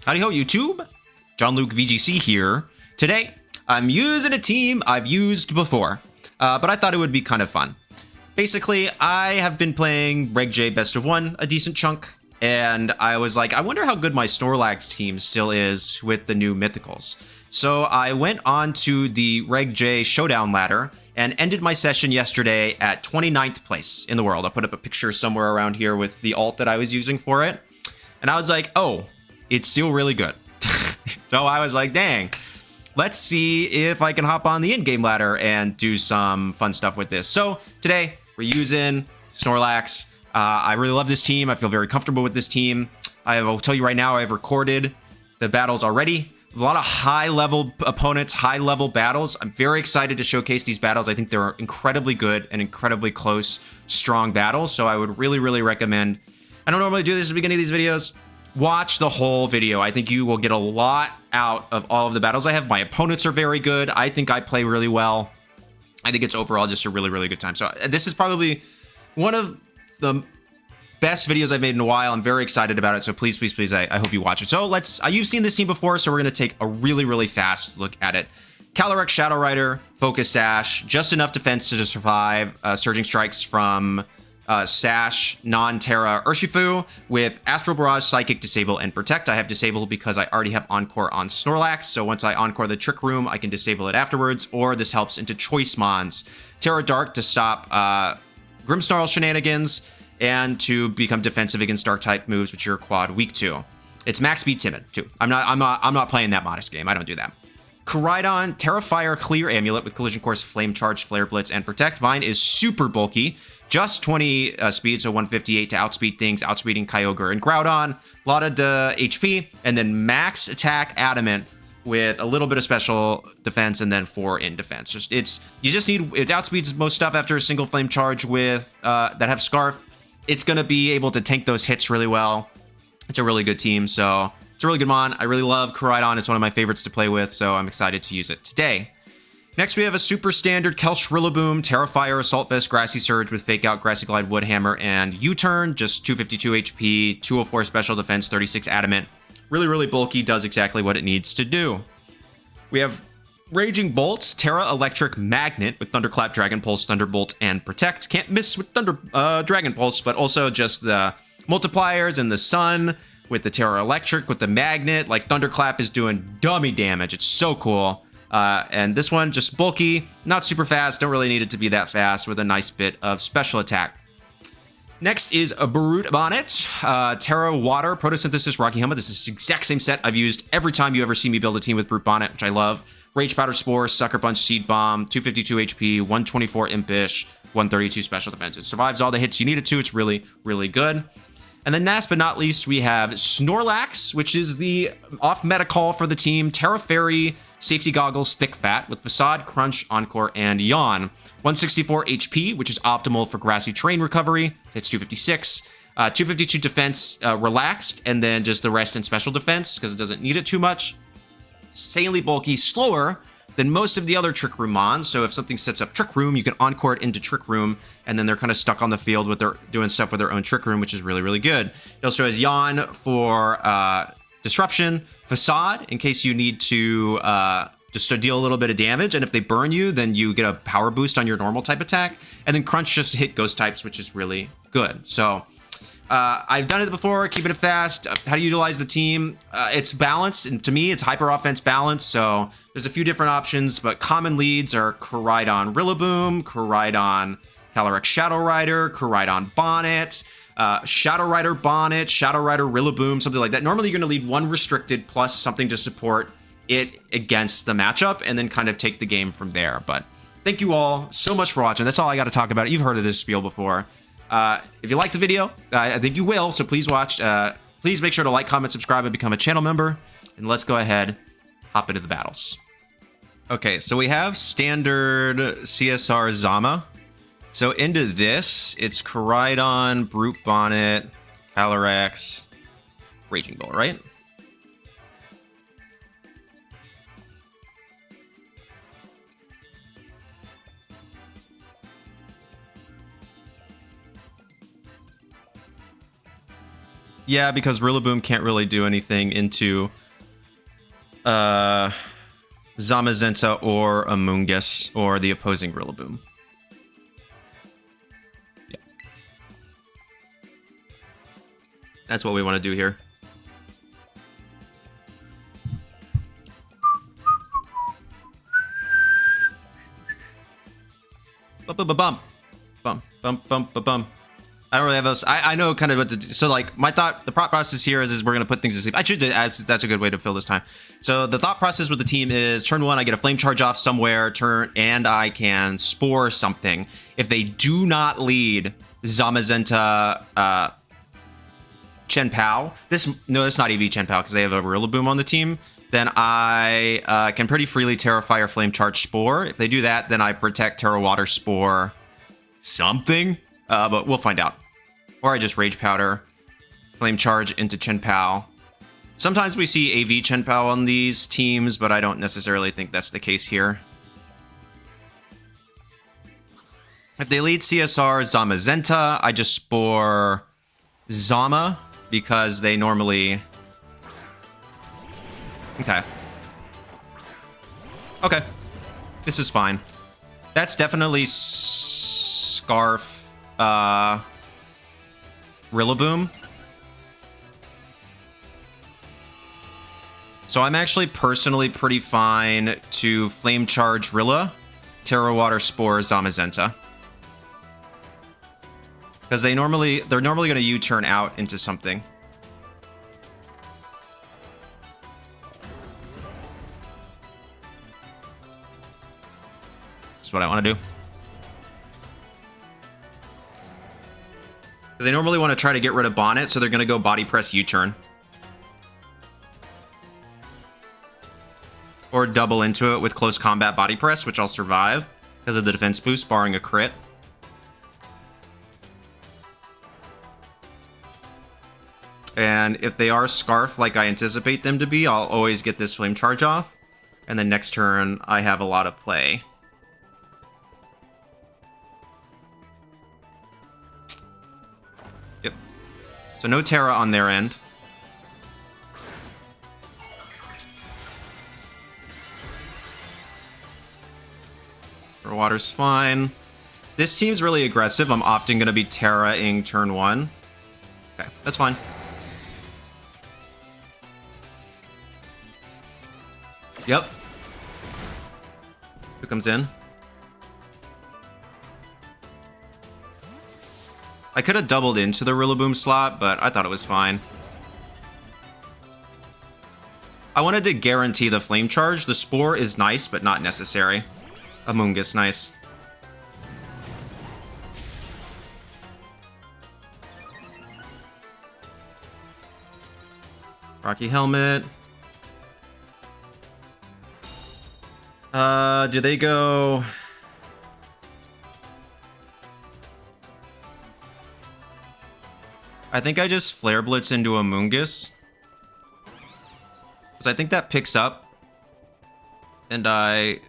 Howdy Ho, YouTube. Jon-Luke VGC here. Today, I'm using a team I've used before, but I thought it would be kind of fun. Basically, I have been playing Reg J Best of 1 a decent chunk, and I was like, I wonder how good my Snorlax team still is with the new mythicals. So I went on to the Reg J Showdown ladder and ended my session yesterday at 29th place in the world. I'll put up a picture somewhere around here with the alt that I was using for it. And I was like, oh, it's still really good. So I was like, dang, let's see if I can hop on the in-game ladder and do some fun stuff with this. So today we're using Snorlax. I really love this team. I feel very comfortable with this team. I will tell you right now, I've recorded the battles already. A lot of high-level opponents, high-level battles. I'm very excited to showcase these battles. I think they're incredibly good and incredibly close, strong battles. So I would really, really recommend. I don't normally do this at the beginning of these videos. Watch the whole video. I think you will get a lot out of all of the battles I have. My opponents are very good. I think I play really well. I think it's overall just a really, really good time. So this is probably one of the best videos I've made in a while. I'm very excited about it. So please, please, please, I hope you watch it. So you've seen this team before, so we're going to take a really, really fast look at it. Calyrex Shadow Rider, Focus Sash, just enough defense to survive Surging Strikes from Sash, non-Tera Urshifu with Astral Barrage, Psychic, Disable, and Protect. I have Disable because I already have Encore on Snorlax, so once I Encore the Trick Room, I can disable it afterwards, or this helps into Choice Mons. Tera Dark to stop Grimmsnarl shenanigans, and to become defensive against Dark-type moves, which you're quad weak to. It's max speed Timid, too. I'm not playing that modest game. I don't do that. Koraidon, Terra-Fire, Clear Amulet with Collision Course, Flame Charge, Flare Blitz, and Protect. Mine is super bulky. Just 20 speed, so 158 to outspeed things, outspeeding Kyogre and Groudon. A lot of HP, and then max attack Adamant with a little bit of special defense, and then 4 in defense. It outspeeds most stuff after a single flame charge with that have Scarf. It's gonna be able to tank those hits really well. It's a really good team, so it's a really good mon. I really love Koraidon. It's one of my favorites to play with, so I'm excited to use it today. Next, we have a super standard Kelch Rillaboom, Terra-Fire, Assault Vest, Grassy Surge with Fake Out, Grassy Glide, Woodhammer, and U-Turn. Just 252 HP, 204 Special Defense, 36 Adamant. Really, really bulky, does exactly what it needs to do. We have Raging Bolts, Tera-Electric-Magnet with Thunderclap, Dragon Pulse, Thunderbolt, and Protect. Can't miss with Dragon Pulse, but also just the multipliers and the Sun with the Tera-Electric, with the Magnet. Like, Thunderclap is doing dummy damage. It's so cool. And this one, just bulky, not super fast, don't really need it to be that fast, with a nice bit of special attack. Next is a Brute Bonnet, Terra Water, Protosynthesis, Rocky Helmet. This is the exact same set I've used every time you ever see me build a team with Brute Bonnet, which I love. Rage Powder Spore, Sucker Punch, Seed Bomb, 252 HP, 124 Impish, 132 Special Defense. It survives all the hits you need it to. It's really, really good. And then last but not least, we have Snorlax, which is the off-meta call for the team. Terra Fairy, Safety Goggles, Thick Fat, with Facade, Crunch, Encore, and Yawn. 164 HP, which is optimal for Grassy Terrain recovery. Hits 256. 252 defense, relaxed, and then just the rest in special defense, because it doesn't need it too much. Insanely bulky, slower than most of the other Trick Room mons. So if something sets up Trick Room, you can Encore it into Trick Room, and then they're kind of stuck on the field with their doing stuff with their own Trick Room, which is really, really good. It also has Yawn for Disruption, Facade, in case you need to just to deal a little bit of damage, and if they burn you, then you get a power boost on your normal type attack, and then Crunch just to hit ghost types, which is really good. So I've done it before, keeping it fast. How to utilize the team. It's balanced, and to me, it's hyper offense balance, so there's a few different options, but common leads are Koraidon Rillaboom, Koraidon Calyrex Shadow Rider, Koraidon Bonnet, Shadow Rider Bonnet, Shadow Rider Rillaboom, something like that. Normally, you're going to lead one restricted plus something to support it against the matchup, and then kind of take the game from there. But thank you all so much for watching. That's all I got to talk about. You've heard of this spiel before. If you liked the video, I think you will, so please watch. Please make sure to like, comment, subscribe, and become a channel member. And let's go ahead, hop into the battles. Okay, so we have standard CSR Zama. So into this, it's Koraidon, Brute Bonnet, Calyrex, Raging Bull, right? Yeah, because Rillaboom can't really do anything into Zamazenta or Amoonguss or the opposing Rillaboom. Yeah. That's what we want to do here. Bum. I don't really have those. I know kind of what to do. So like the thought process here is we're going to put things to sleep. That's a good way to fill this time. So the thought process with the team is turn 1, I get a flame charge off somewhere, and I can spore something. If they do not lead Zamazenta, Chen Pao, it's not EV Chen Pao because they have a Rillaboom on the team, then I can pretty freely Terra Fire Flame Charge Spore. If they do that, then I protect Terra Water Spore something. But we'll find out. Or I just Rage Powder, Flame Charge into Chen Pao. Sometimes we see AV Chen Pao on these teams, but I don't necessarily think that's the case here. If they lead CSR Zamazenta, I just Spore Zama, because they normally... Okay. This is fine. That's definitely Scarf... Rillaboom. So I'm actually personally pretty fine to Flame Charge Rilla, Terra Water Spore Zamazenta. Because they're normally going to U-turn out into something. That's what I want to do. They normally want to try to get rid of Bonnet, so they're going to go Body Press U-turn. Or double into it with Close Combat Body Press, which I'll survive because of the defense boost, barring a crit. And if they are Scarf like I anticipate them to be, I'll always get this Flame Charge off. And then next turn, I have a lot of play. So no Terra on their end. Water's fine. This team's really aggressive. I'm often going to be Terra-ing turn 1. Okay, that's fine. Yep. Who comes in? I could have doubled into the Rillaboom slot, but I thought it was fine. I wanted to guarantee the Flame Charge. The Spore is nice, but not necessary. Amoonguss, nice. Rocky Helmet. Do they go... I think I just Flare Blitz into Amoonguss. Because I think that picks up. And I...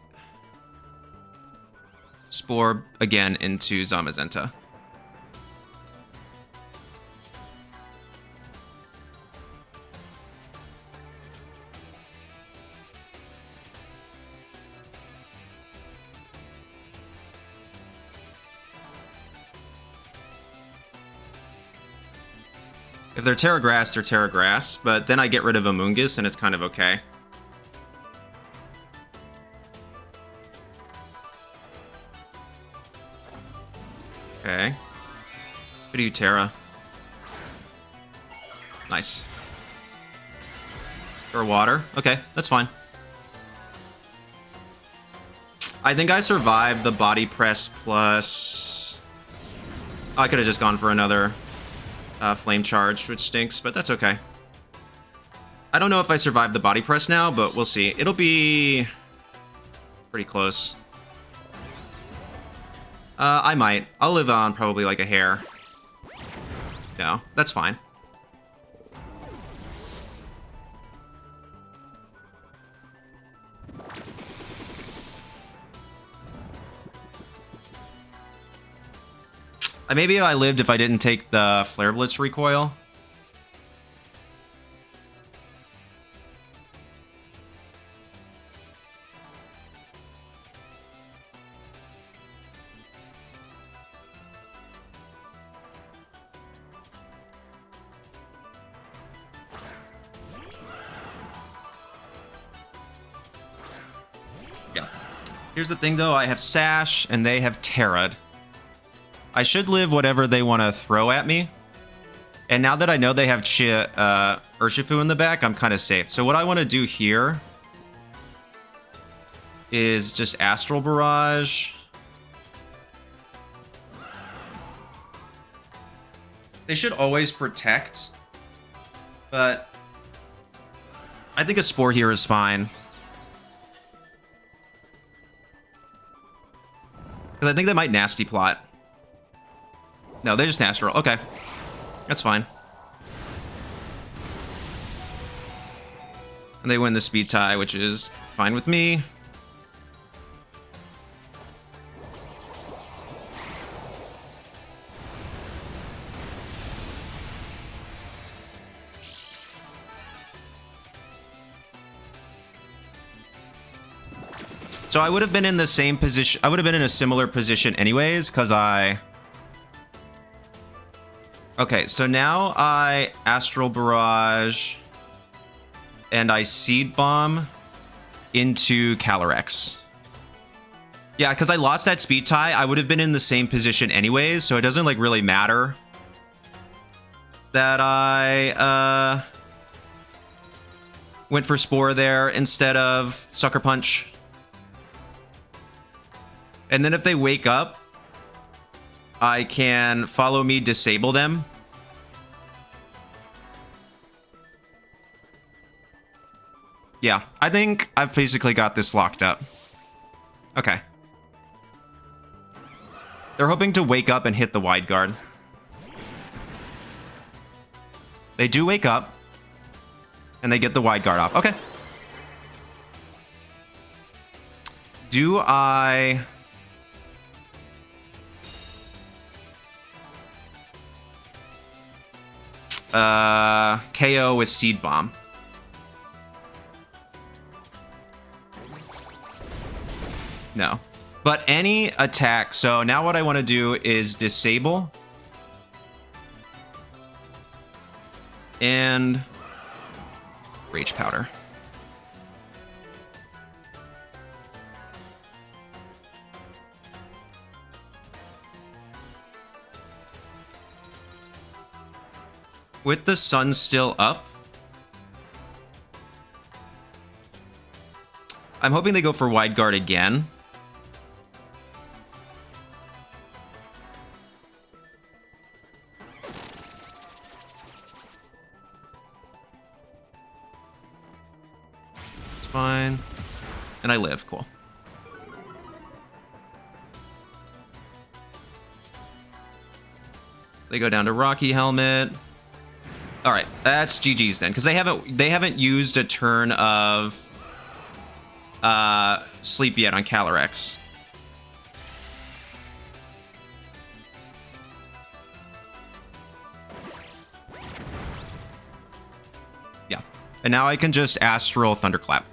Spore again into Zamazenta. If they're Terra Grass, they're Terra Grass, but then I get rid of Amoonguss and it's kind of okay. Okay. What do you, Terra? Nice. Or water. Okay, that's fine. I think I survived the body press plus... I could have just gone for another flame charge, which stinks, but that's okay. I don't know if I survived the body press now, but we'll see. It'll be pretty close. I might. I'll live on probably like a hair. No, that's fine. Maybe I lived if I didn't take the Flare Blitz recoil. Yeah. Here's the thing, though. I have Sash, and they have Tera'd. I should live whatever they want to throw at me. And now that I know they have Urshifu in the back, I'm kind of safe. So what I want to do here is just Astral Barrage. They should always protect, but I think a Spore here is fine. Because I think they might Nasty Plot. No, they just Astral. Okay. That's fine. And they win the speed tie, which is fine with me. So I would have been in the same position. I would have been in a similar position anyways, because I... Okay, so now I Astral Barrage and I Seed Bomb into Calyrex. Yeah, because I lost that speed tie, I would have been in the same position anyways, so it doesn't like really matter that I went for Spore there instead of Sucker Punch. And then if they wake up, I can Follow Me, disable them. Yeah, I think I've basically got this locked up. Okay. They're hoping to wake up and hit the wide guard. They do wake up, and they get the wide guard off. Okay. Do I... KO with Seed Bomb. No. But any attack. So now what I want to do is disable. And Rage Powder. With the sun still up, I'm hoping they go for wide guard again. It's fine. And I live. Cool. They go down to Rocky Helmet. All right, that's GG's then, because they haven't used a turn of sleep yet on Calyrex. Yeah, and now I can just Astral Thunderclap.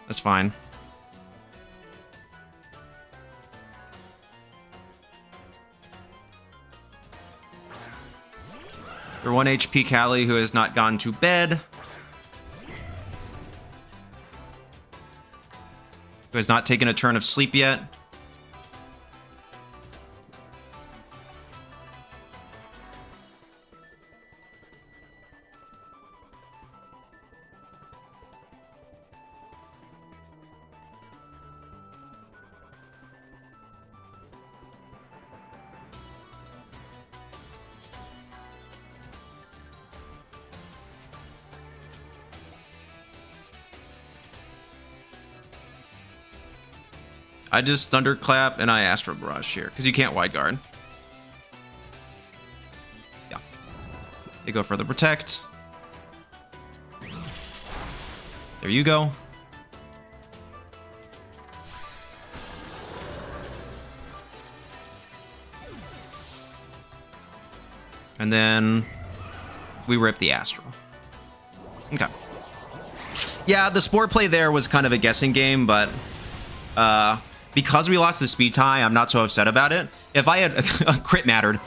That's fine. For 1 HP Cali, who has not gone to bed. Who has not taken a turn of sleep yet. I just Thunderclap and I Astral Barrage here, because you can't wide guard. Yeah. They go for the Protect. There you go. And then we rip the Astral. Okay. Yeah, the Spore play there was kind of a guessing game, but because we lost the speed tie, I'm not so upset about it. If I had a crit mattered,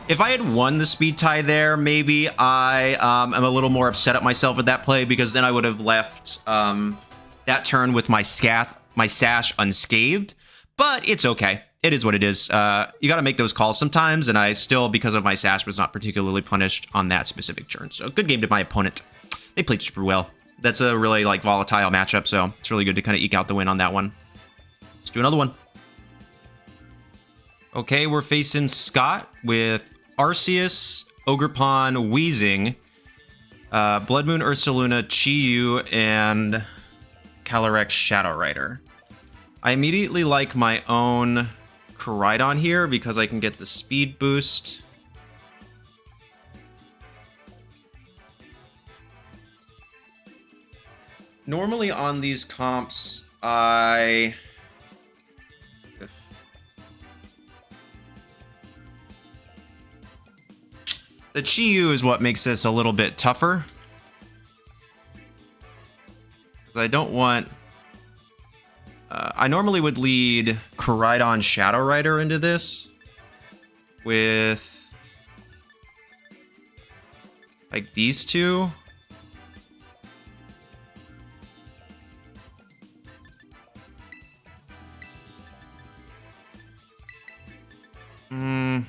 If I had won the speed tie there, maybe I am a little more upset at myself at that play, because then I would have left that turn with my sash unscathed. But it's okay. It is what it is. You got to make those calls sometimes, and I still, because of my sash, was not particularly punished on that specific turn. So good game to my opponent. They played super well. That's a really like volatile matchup, so it's really good to kind of eke out the win on that one. Let's do another one. Okay, we're facing Scott with Arceus, Ogerpon, Weezing, Blood Moon, Ursaluna, Chi-Yu, and Calyrex Shadow Rider. I immediately like my own Koraidon here because I can get the speed boost. Normally on these comps, the Chi-Yu is what makes this a little bit tougher. Because I don't want... I normally would lead Koraidon Shadow Rider into this with like these two. I'm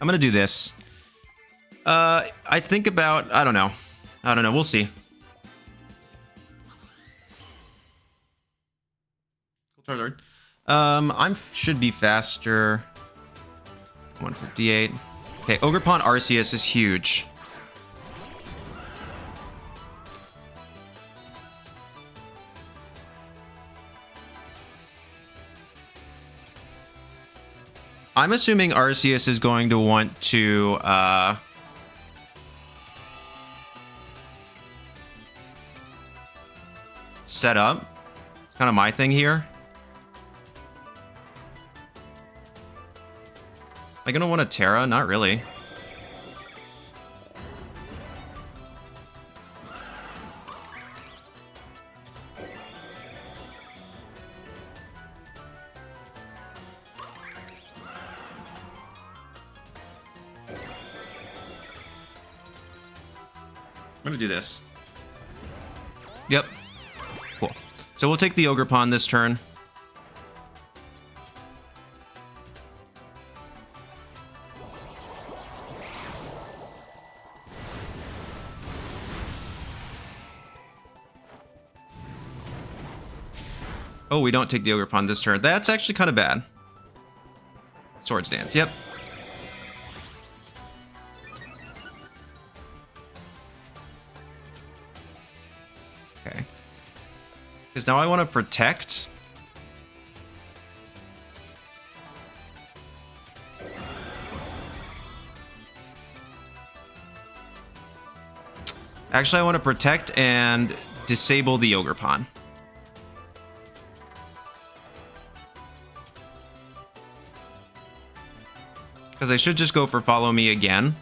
gonna do this. I think about, I don't know. We'll see. Should be faster. 158. Okay, Ogerpon Arceus is huge. I'm assuming Arceus is going to want to set up. It's kind of my thing here. Am I gonna want a Tera? Not really. I'm gonna do this. Yep. Cool. So we'll take the Ogerpon this turn. Oh, we don't take the Ogerpon this turn. That's actually kind of bad. Swords Dance, yep. Okay. Because now I want to protect. Actually, I want to protect and disable the Ogerpon. Because I should just go for follow me again.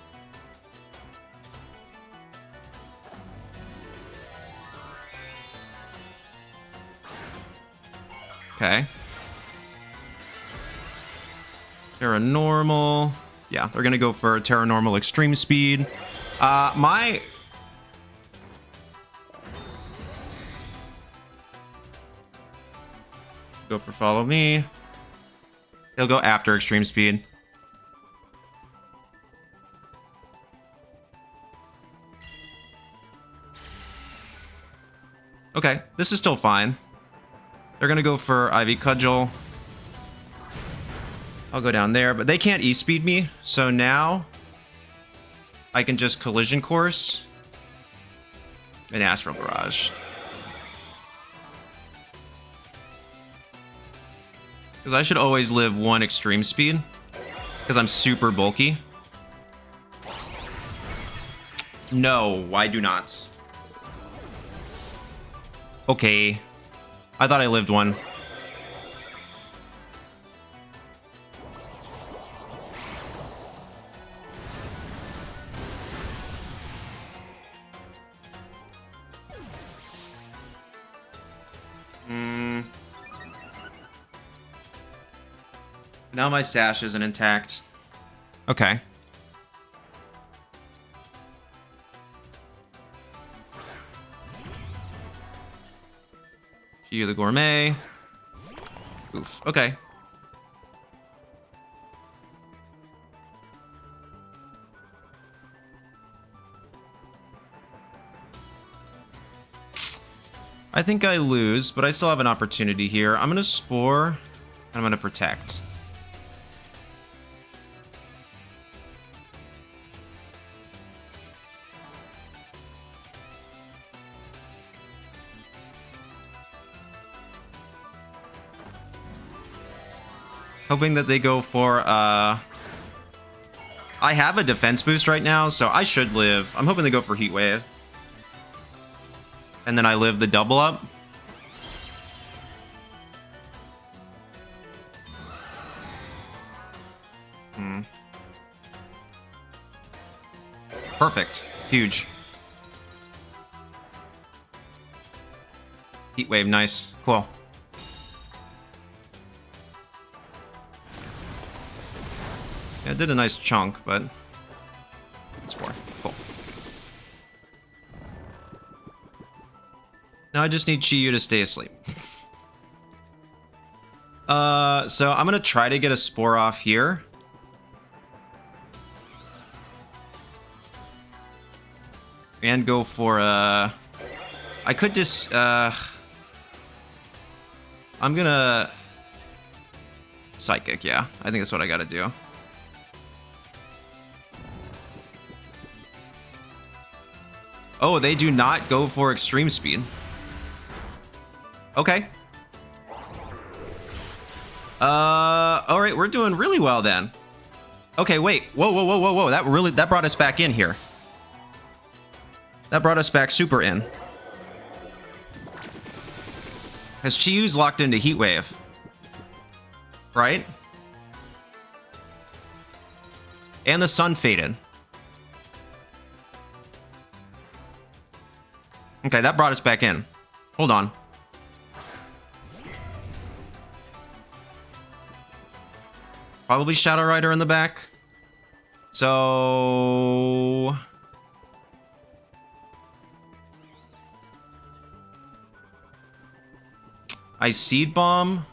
Okay. Terra Normal. Yeah, they're going to go for Terra Normal Extreme Speed. Go for follow me. He'll go after Extreme Speed. Okay, this is still fine. They're gonna go for Ivy Cudgel. I'll go down there, but they can't E-speed me, so now I can just Collision Course and Astral Barrage. Because I should always live one Extreme Speed, because I'm super bulky. No, I do not. Okay. I thought I lived one. Now my sash isn't intact. Okay. You the gourmet. Oof. Okay. I think I lose, but I still have an opportunity here. I'm gonna Spore, and I'm gonna Protect. Hoping that they go for, I have a defense boost right now, so I should live. I'm hoping they go for Heat Wave. And then I live the double up. Perfect. Huge. Heat Wave, nice. Cool. Yeah, it did a nice chunk, but it's more. Cool. Now I just need Chi-Yu to stay asleep. So I'm gonna try to get a Spore off here. And go for I could just I'm gonna Psychic, yeah. I think that's what I gotta do. Oh, they do not go for Extreme Speed. Okay. Alright, we're doing really well then. Okay, wait. Whoa. That brought us back in here. That brought us back super in. Because Chi-Yu's locked into Heat Wave. Right? And the sun faded. Okay, that brought us back in. Hold on. Probably Shadow Rider in the back. So... I Seed Bomb.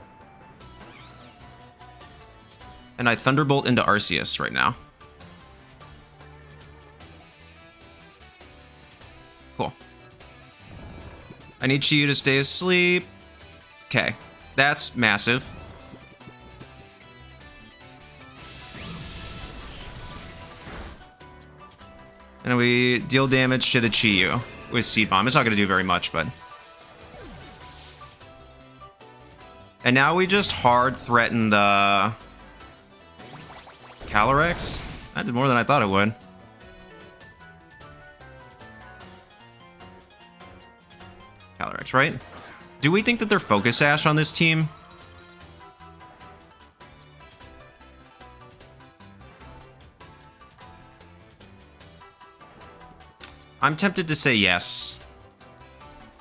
And I Thunderbolt into Arceus right now. Cool. I need Chi-Yu to stay asleep. Okay. That's massive. And we deal damage to the Chi-Yu with Seed Bomb. It's not going to do very much, but... And now we just hard threaten the... Calyrex? That did more than I thought it would. Calyrex, right? Do we think that they're Focus Sash on this team? I'm tempted to say yes.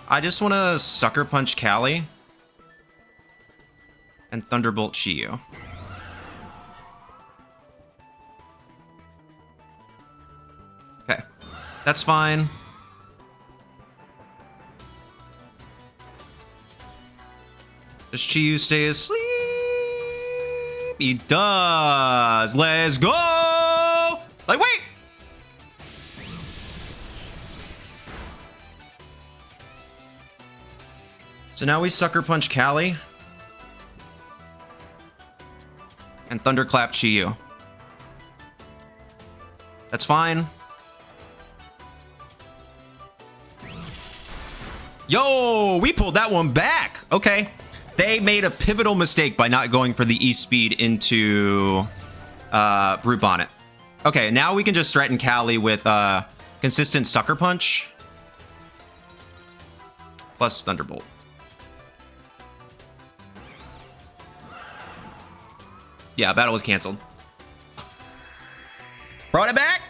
I just want to Sucker Punch Cali and Thunderbolt Chi-Yu. Okay, that's fine. Does Chi-Yu stay asleep? He does. Let's go! Like, wait! So now we Sucker Punch Cali. And Thunderclap Chi-Yu. That's fine. Yo, we pulled that one back. Okay. They made a pivotal mistake by not going for the E-Speed into Brute Bonnet. Okay, now we can just threaten Cali with consistent Sucker Punch. Plus Thunderbolt. Yeah, battle was canceled. Brought it back.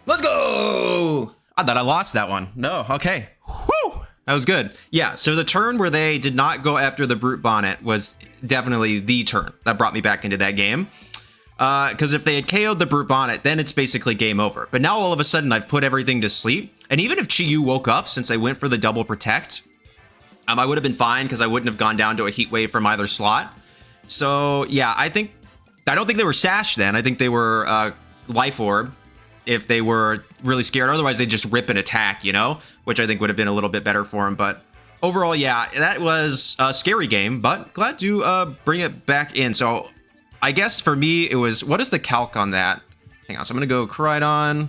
Let's go. I thought I lost that one. No, okay. Whew. That was good. Yeah, so the turn where they did not go after the Brute Bonnet was definitely the turn that brought me back into that game. Because if they had KO'd the Brute Bonnet, then it's basically game over. But now all of a sudden I've put everything to sleep. And even if Chi Yu woke up, since I went for the double protect, I would have been fine because I wouldn't have gone down to a Heat Wave from either slot. So yeah, I don't think they were Sash then. I think they were Life Orb if they were really scared. Otherwise, they'd just rip and attack, you know? Which I think would have been a little bit better for them. But overall, yeah, that was a scary game. But glad to bring it back in. So I guess for me, it was... What is the calc on that? Hang on. So I'm going to go Koraidon.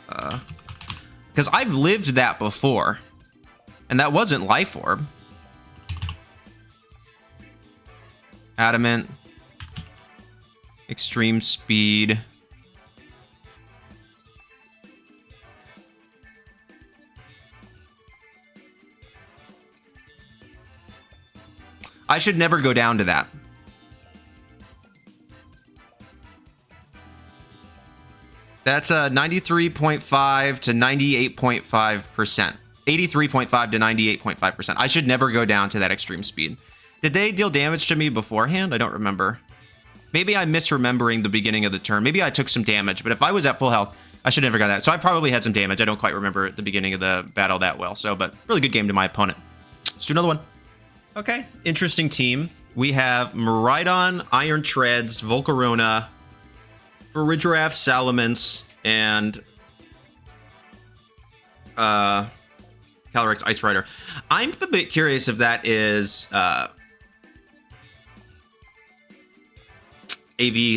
Because I've lived that before. And that wasn't Life Orb. Adamant. Extreme Speed. I should never go down to that. That's 93.5 to 98.5%. 83.5 to 98.5%. I should never go down to that extreme speed. Did they deal damage to me beforehand? I don't remember. Maybe I'm misremembering the beginning of the turn. Maybe I took some damage, but if I was at full health, I should never got that. So I probably had some damage. I don't quite remember the beginning of the battle that well. So, but really good game to my opponent. Let's do another one. Okay, interesting team. We have Miraidon, Iron Treads, Volcarona, Farigiraf, Salamence, and Calyrex Ice Rider. I'm a bit curious if that is AV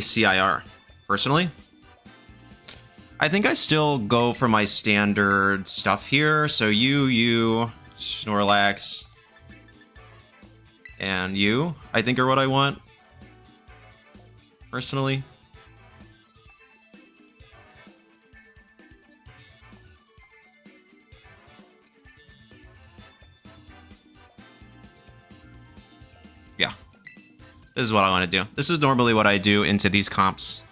CIR, personally. I think I still go for my standard stuff here. So you, Snorlax, and you, I think, are what I want, personally. Yeah. This is what I want to do. This is normally what I do into these comps.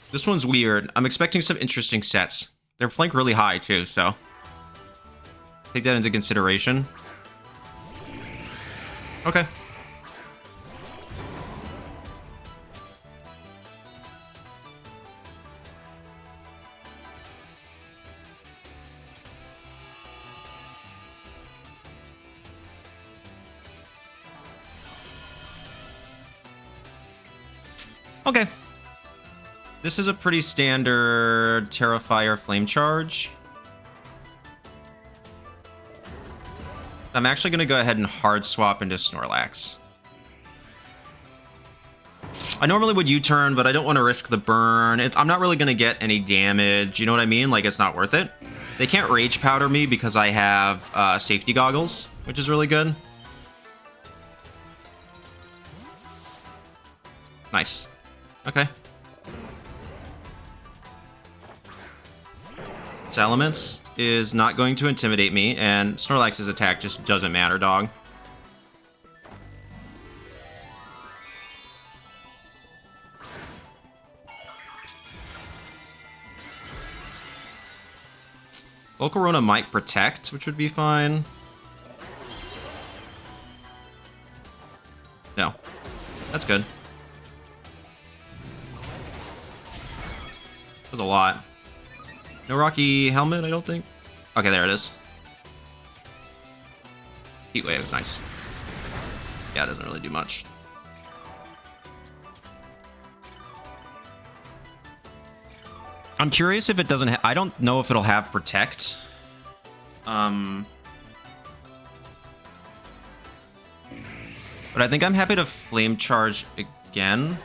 This one's weird. I'm expecting some interesting sets. They're flanked really high, too, so take that into consideration. Okay. Okay. This is a pretty standard Terra-Fire Flame Charge. I'm actually going to go ahead and hard swap into Snorlax. I normally would U-turn, but I don't want to risk the burn. I'm not really going to get any damage. You know what I mean? Like, it's not worth it. They can't Rage Powder me because I have Safety Goggles, which is really good. Nice. Okay. Salamence is not going to intimidate me, and Snorlax's attack just doesn't matter, dog. Volcarona might protect, which would be fine. No. That's good. That's a lot. No Rocky Helmet, I don't think. Okay, there it is. Heat Wave, nice. Yeah, it doesn't really do much. I'm curious if it doesn't I don't know if it'll have Protect. But I think I'm happy to Flame Charge again.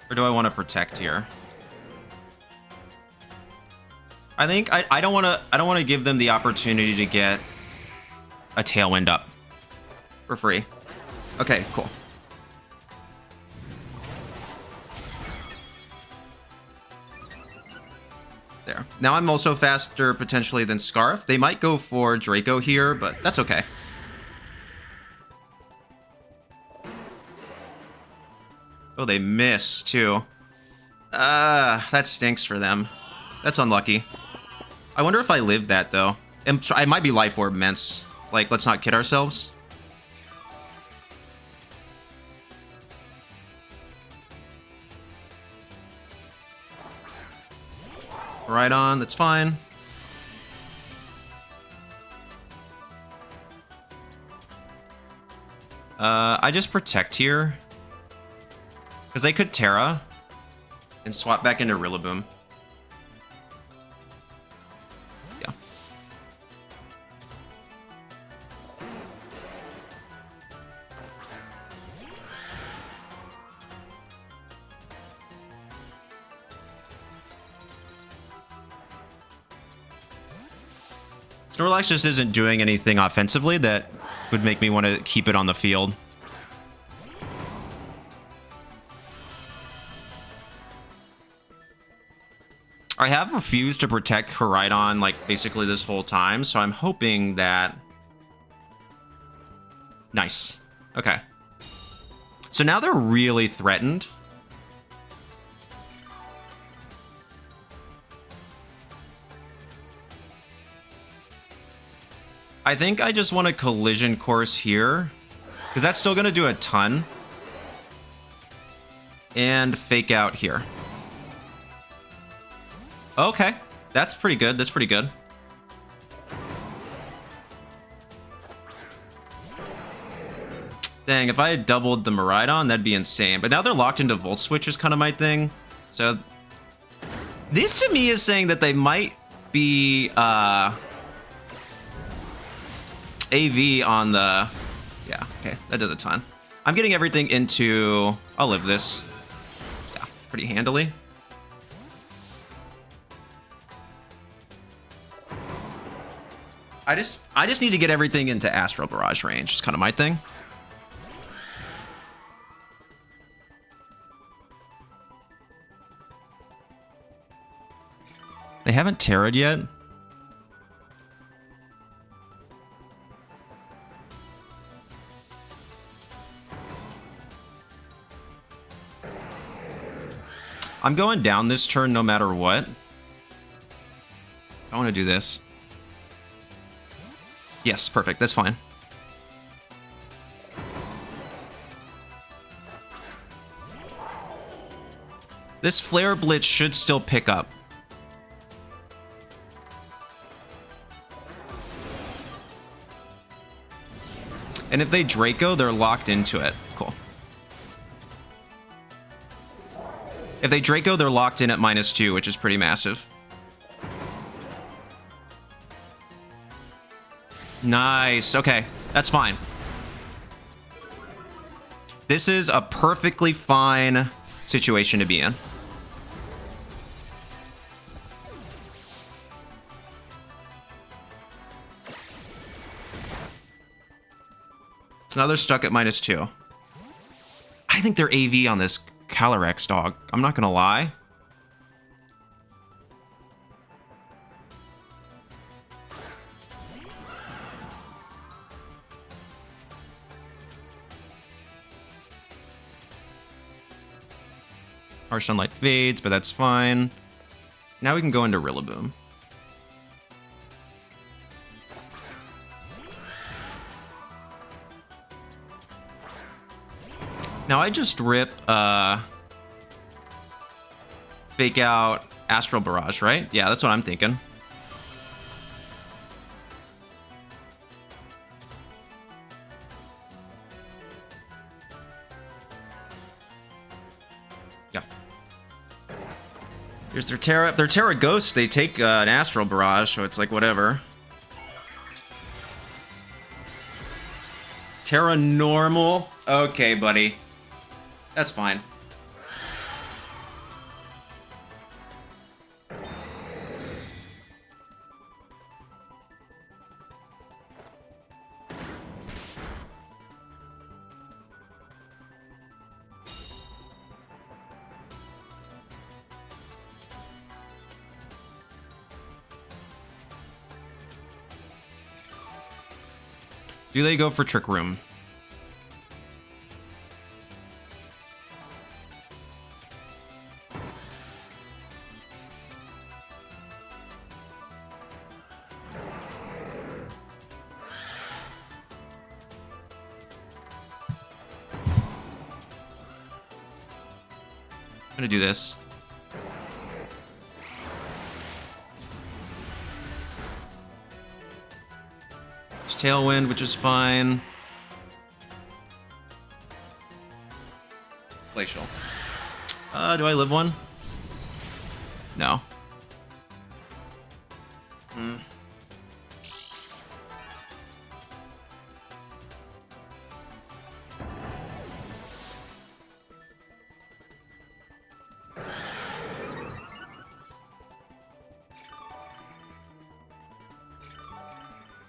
Or do I want to Protect here? I think I don't want to give them the opportunity to get a Tailwind up for free. Okay, cool. There. Now I'm also faster potentially than Scarf. They might go for Draco here, but that's okay. Oh, they miss too. That stinks for them. That's unlucky. I wonder if I live that, though. I might be Life Orb immense. Like, let's not kid ourselves. Right on, that's fine. I just protect here. Because they could Terra and swap back into Rillaboom. Yeah. Snorlax just isn't doing anything offensively that would make me want to keep it on the field. I have refused to protect Koraidon, like, basically this whole time, so I'm hoping that... Nice. Okay. So now they're really threatened. I think I just want a collision course here, because that's still going to do a ton. And fake out here. Okay, that's pretty good. That's pretty good. Dang, if I had doubled the Miraidon, that'd be insane. But now they're locked into Volt Switch is kind of my thing. So this to me is saying that they might be AV on the... Yeah, okay, that does a ton. I'm getting everything into... I'll live this. Yeah, pretty handily. I just need to get everything into Astral Barrage range. It's kind of my thing. They haven't Terra'd yet. I'm going down this turn no matter what. I want to do this. Yes, perfect. That's fine. This Flare Blitz should still pick up. And if they Draco, they're locked into it. Cool. If they Draco, they're locked in at -2, which is pretty massive. Nice. Okay, that's fine. This is a perfectly fine situation to be in. So now they're stuck at -2. I think they're AV on this Calyrex dog. I'm not gonna lie. Our Sunlight fades, but that's fine. Now we can go into Rillaboom. Now I just rip fake out Astral Barrage, right? Yeah, that's what I'm thinking. Yeah. Here's their Terra. If they're Terra Ghosts, they take an Astral Barrage, so it's like whatever. Terra Normal? Okay, buddy. That's fine. Do they go for Trick Room? I'm gonna do this. It's Tailwind, which is fine. Glacial. Do I live one? No.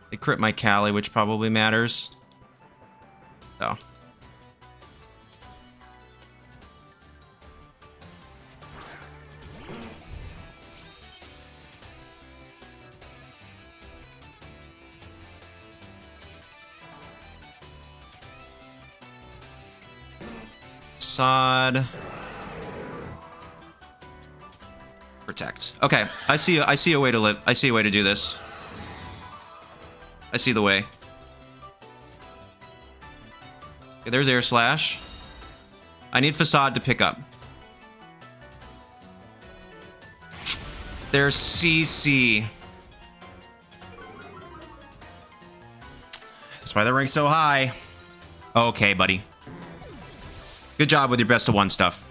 They crit my Cali, which probably matters. Oh. Sod. Protect. Okay, I see a way to live. I see a way to do this. I see the way. Okay, there's Air Slash. I need Facade to pick up. There's CC. That's why they're ranked so high. Okay, buddy. Good job with your best of one stuff.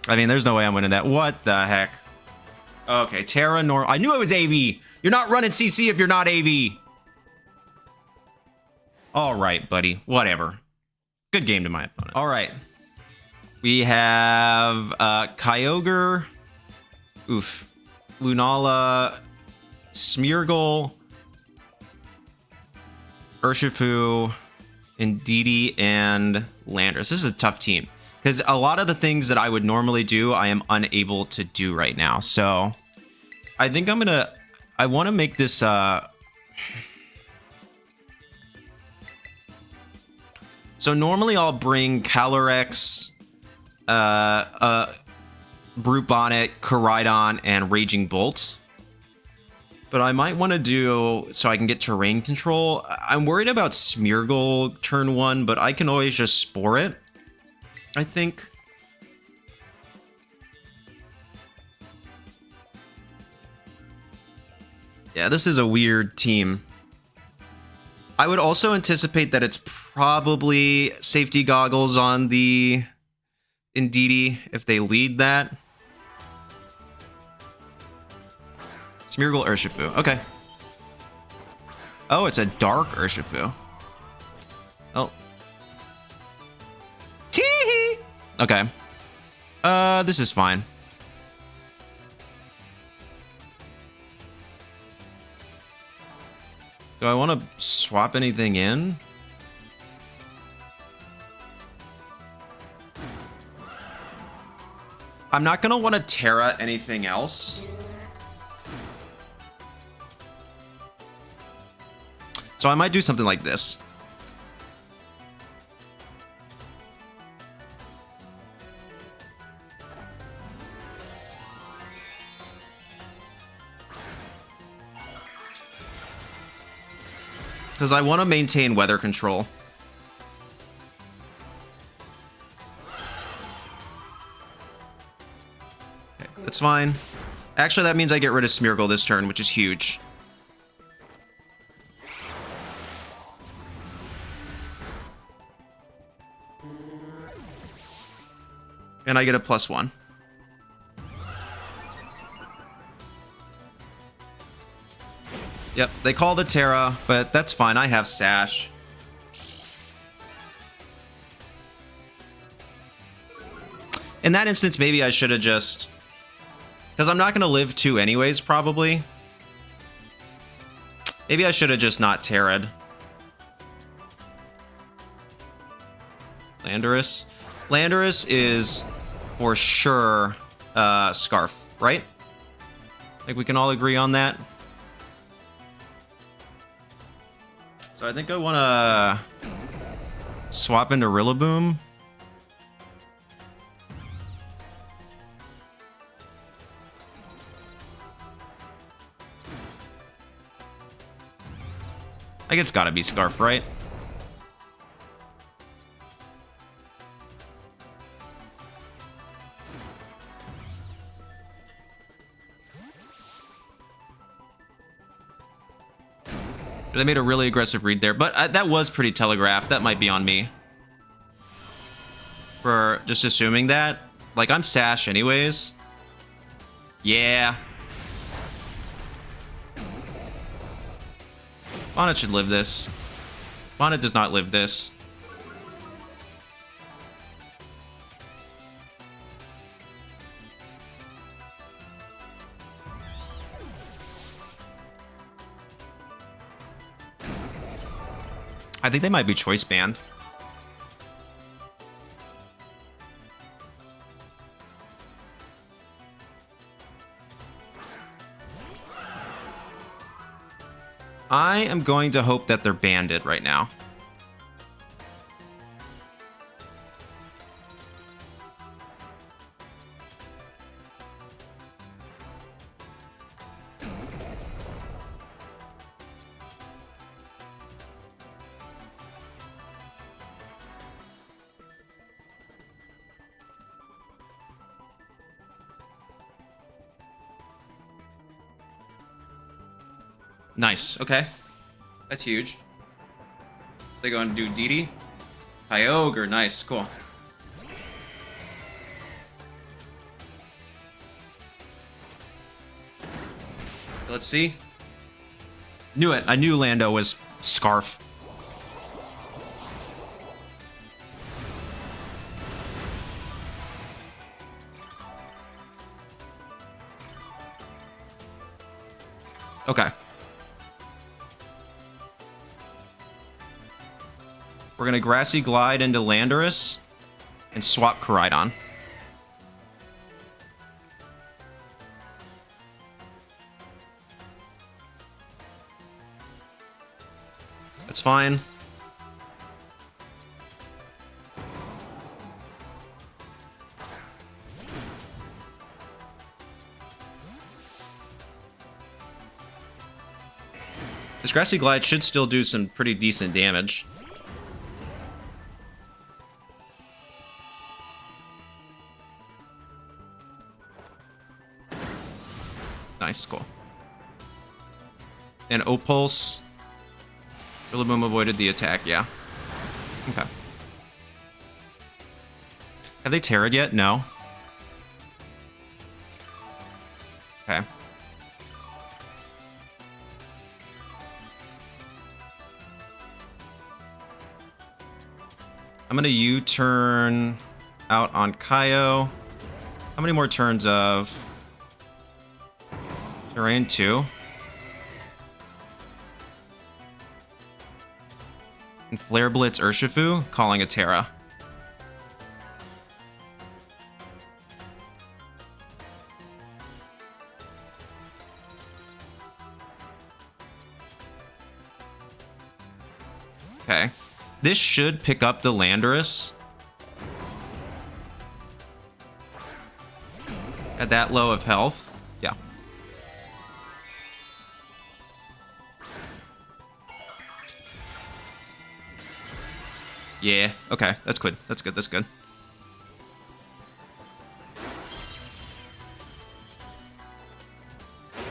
I mean, there's no way I'm winning that. What the heck? Okay, Terra Nor. I knew it was AV. You're not running CC if you're not AV. All right, buddy. Whatever. Good game to my opponent. All right. We have Kyogre. Oof. Lunala. Smeargle. Urshifu. Indeedee. And Landorus. This is a tough team. Because a lot of the things that I would normally do, I am unable to do right now. So, I think I'm gonna... I want to make this... So, normally I'll bring Calyrex, Brute Bonnet, Koraidon, and Raging Bolt. But I might want to do... So I can get terrain control. I'm worried about Smeargle turn 1, but I can always just Spore it. I think. Yeah, this is a weird team. I would also anticipate that it's probably safety goggles on the Indeedee if they lead that. Smeargle Urshifu. Okay. Oh, it's a dark Urshifu. Oh. Tee-hee! Okay. This is fine. Do I want to swap anything in? I'm not going to want to Terra anything else. So I might do something like this. Because I want to maintain weather control. Okay, that's fine. Actually, that means I get rid of Smeargle this turn, which is huge. And I get a +1. Yep, they call the Terra, but that's fine. I have Sash. In that instance, maybe I should have just... Because I'm not going to live 2 anyways, probably. Maybe I should have just not Terra'd. Landorus. Landorus is for sure Scarf, right? Like we can all agree on that. So I think I want to swap into Rillaboom. I think it's got to be Scarf, right? They made a really aggressive read there, but that was pretty telegraphed. That might be on me for just assuming that. Like, I'm Sash anyways. Yeah. Bonnet should live this. Bonnet does not live this. I think they might be choice banned. I am going to hope that they're banded right now. Nice. Okay. That's huge. They go and do DD. Kyogre. Nice. Cool. Let's see. Knew it. I knew Lando was Scarf. Okay. We're going to Grassy Glide into Landorus and swap Koraidon. That's fine. This Grassy Glide should still do some pretty decent damage. Nice, cool. And Opulse. Rillaboom avoided the attack, yeah. Okay. Have they Terra'd yet? No. Okay. I'm gonna U-turn out on Kaio. How many more turns of Terrain 2? And Flare Blitz Urshifu, calling a Terra. Okay. This should pick up the Landorus. At that low of health. Yeah. Yeah, okay. That's good. That's good. That's good.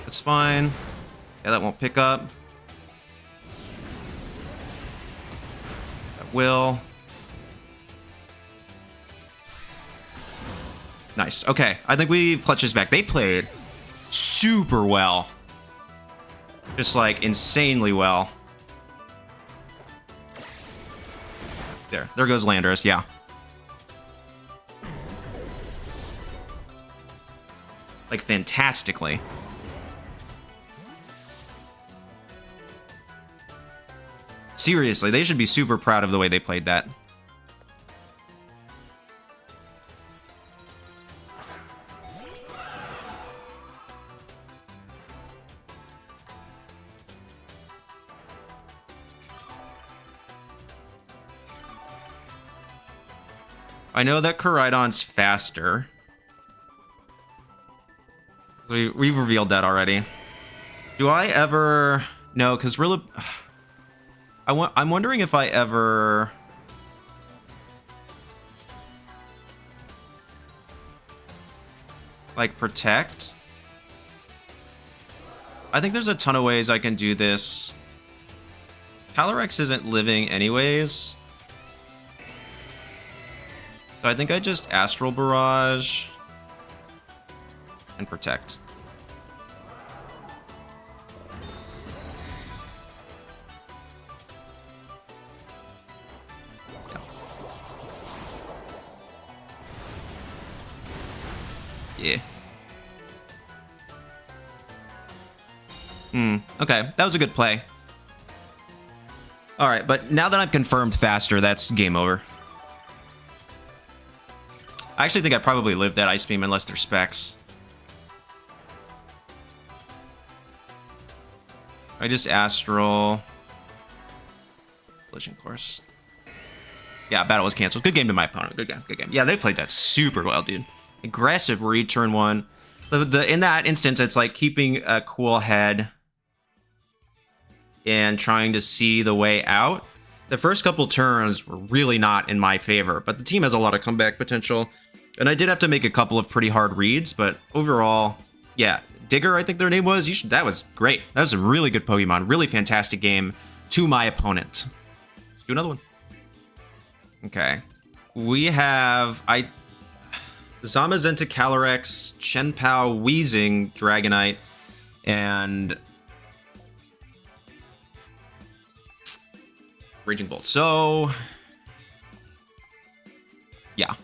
That's fine. Yeah, that won't pick up. Will. Nice. Okay. I think we clutch this back. They played super well. Just like insanely well. There goes Landorus. Yeah. Like fantastically. Seriously, they should be super proud of the way they played that. I know that Koraidon's faster. We've revealed that already. Do I ever... No, because I'm wondering if I ever... like, protect? I think there's a ton of ways I can do this Calyrex isn't living anyways. So I think I just Astral Barrage and Protect. Yeah. Okay, that was a good play. Alright, but now that I'm confirmed faster, that's game over. I actually think I probably lived that Ice Beam unless they're specs. I just Astral. Collision Course. Yeah, battle was canceled. Good game to my opponent. Good game, good game. Yeah, they played that super well, dude. Aggressive read turn one. In that instance, it's like keeping a cool head and trying to see the way out. The first couple turns were really not in my favor, but the team has a lot of comeback potential. And I did have to make a couple of pretty hard reads, but overall, yeah, Digger, I think their name was. That was great. That was a really good Pokemon. Really fantastic game to my opponent. Let's do another one. Okay. We have Zamazenta, Calyrex, Chenpao, Weezing, Dragonite, and Raging Bolt. So, yeah.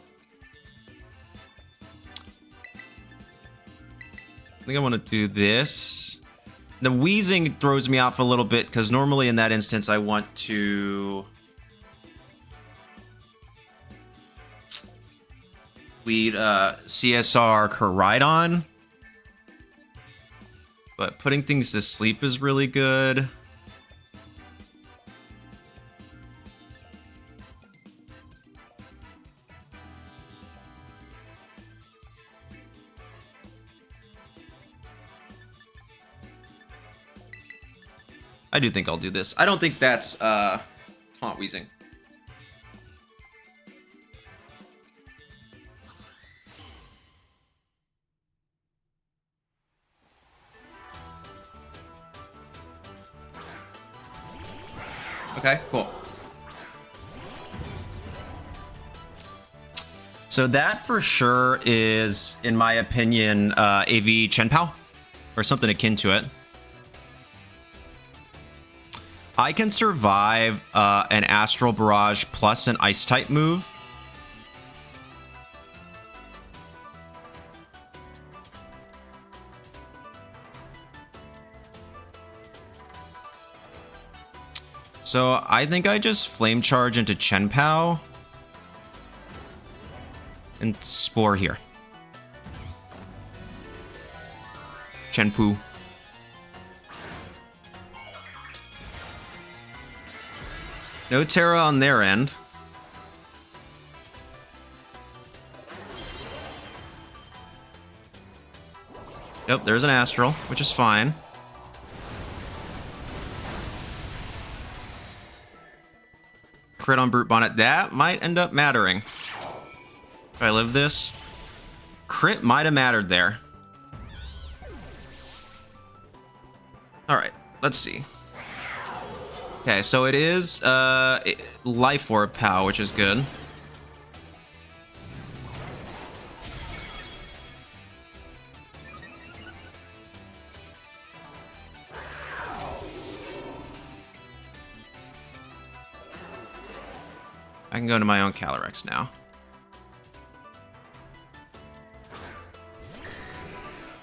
I think I want to do this. The Weezing throws me off a little bit because normally in that instance I want to lead CSR Koraidon. But putting things to sleep is really good. I do think I'll do this. I don't think that's Taunt Weezing. Okay, cool. So that for sure is, in my opinion, AV Chenpao, or something akin to it. I can survive an Astral Barrage plus an Ice-type move. So I think I just Flame Charge into Chenpao and Spore here. Chenpoo. No Tera on their end. Yep, there's an Astral, which is fine. Crit on Brute Bonnet. That might end up mattering. If I live this, crit might have mattered there. Alright, let's see. Okay, so it is Life Orb POW, which is good. I can go to my own Calyrex now.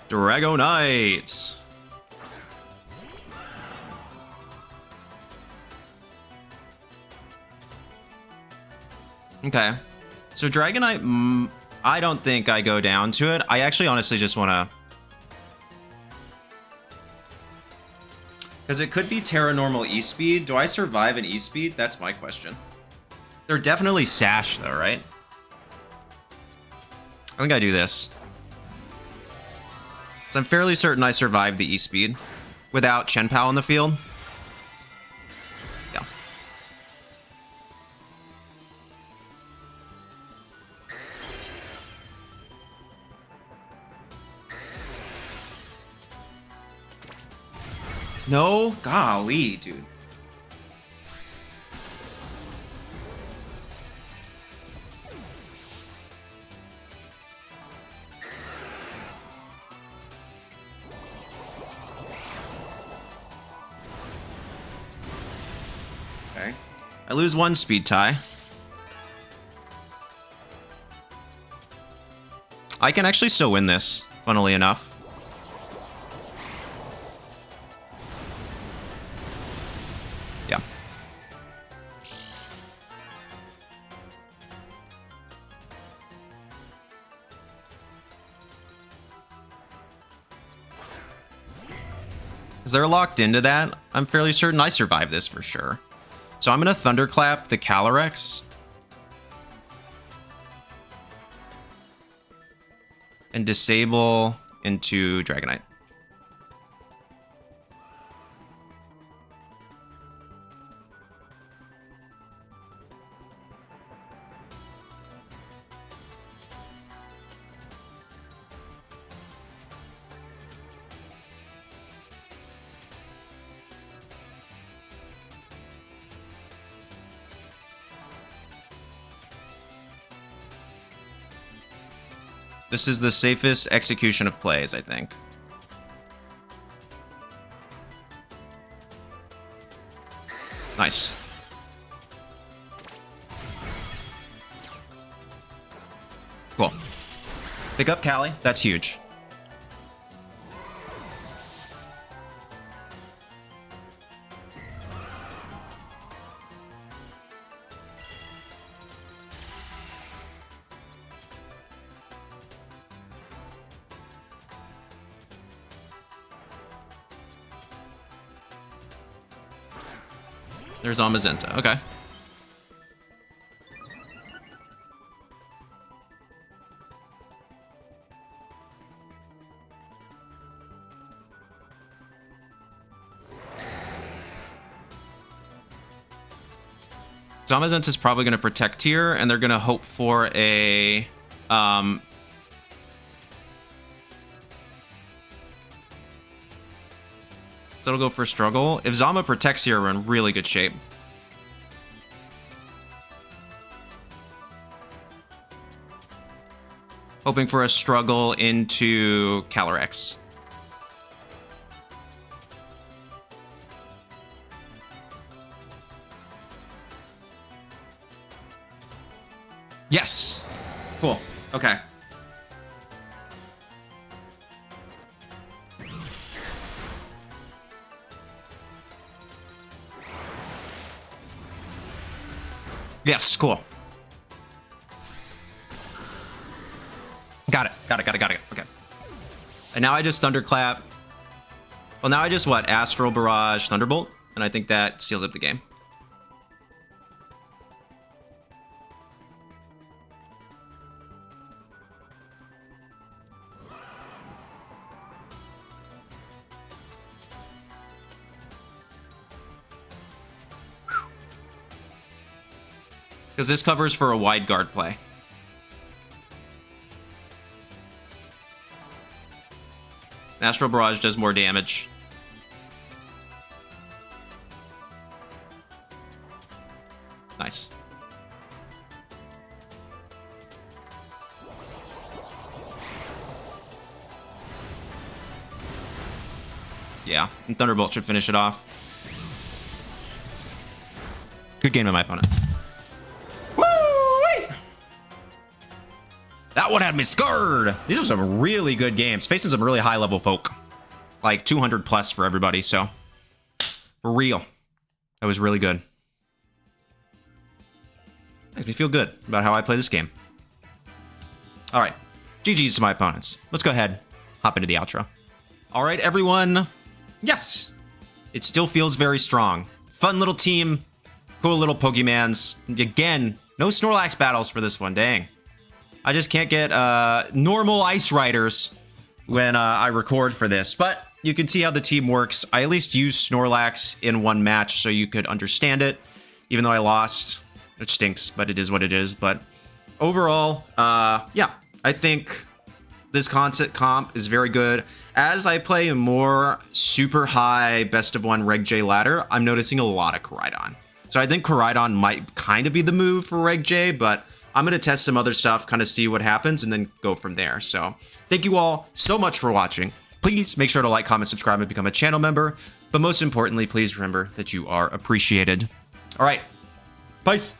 Dragonite! Okay. So Dragonite, I don't think I go down to it. I actually honestly just want to... Because it could be Terra Normal E-Speed. Do I survive an E-Speed? That's my question. They're definitely Sash, though, right? I think I do this. So I'm fairly certain I survived the E-Speed without Chenpao on the field. Yeah. No? Golly, dude. I lose one speed tie. I can actually still win this, funnily enough. Yeah. Because they're locked into that, I'm fairly certain I survive this for sure. So I'm going to Thunderclap the Calyrex. And disable into Dragonite. This is the safest execution of plays, I think. Nice. Cool. Pick up Callie. That's huge. There's Zamazenta. Okay. Zamazenta is probably going to protect here, and they're going to hope for a... So it'll go for struggle. If Zama protects here, we're in really good shape. Hoping for a struggle into Calyrex. Yes. Cool. Okay. Yes, cool. Got it. Okay. And now I just Thunderclap. Well, now I just, what? Astral Barrage, Thunderbolt. And I think that seals up the game. Because this covers for a wide guard play. Astral Barrage does more damage. Nice. Yeah, and Thunderbolt should finish it off. Good game by my opponent. That one had me scared. These are some really good games. Facing some really high level folk. Like 200 plus for everybody, so. For real. That was really good. Makes me feel good about how I play this game. Alright. GG's to my opponents. Let's go ahead. Hop into the outro. Alright, everyone. Yes. It still feels very strong. Fun little team. Cool little Pokemans. Again, no Snorlax battles for this one. Dang. I just can't get normal Ice Riders when I record for this. But you can see how the team works. I at least used Snorlax in one match so you could understand it. Even though I lost, which stinks, but it is what it is. But overall, yeah, I think this concept comp is very good. As I play a more super high best of one Reg J ladder, I'm noticing a lot of Koraidon. So I think Koraidon might kind of be the move for Reg J, but I'm going to test some other stuff, kind of see what happens, and then go from there. So thank you all so much for watching. Please make sure to like, comment, subscribe, and become a channel member. But most importantly, please remember that you are appreciated. All right. Peace.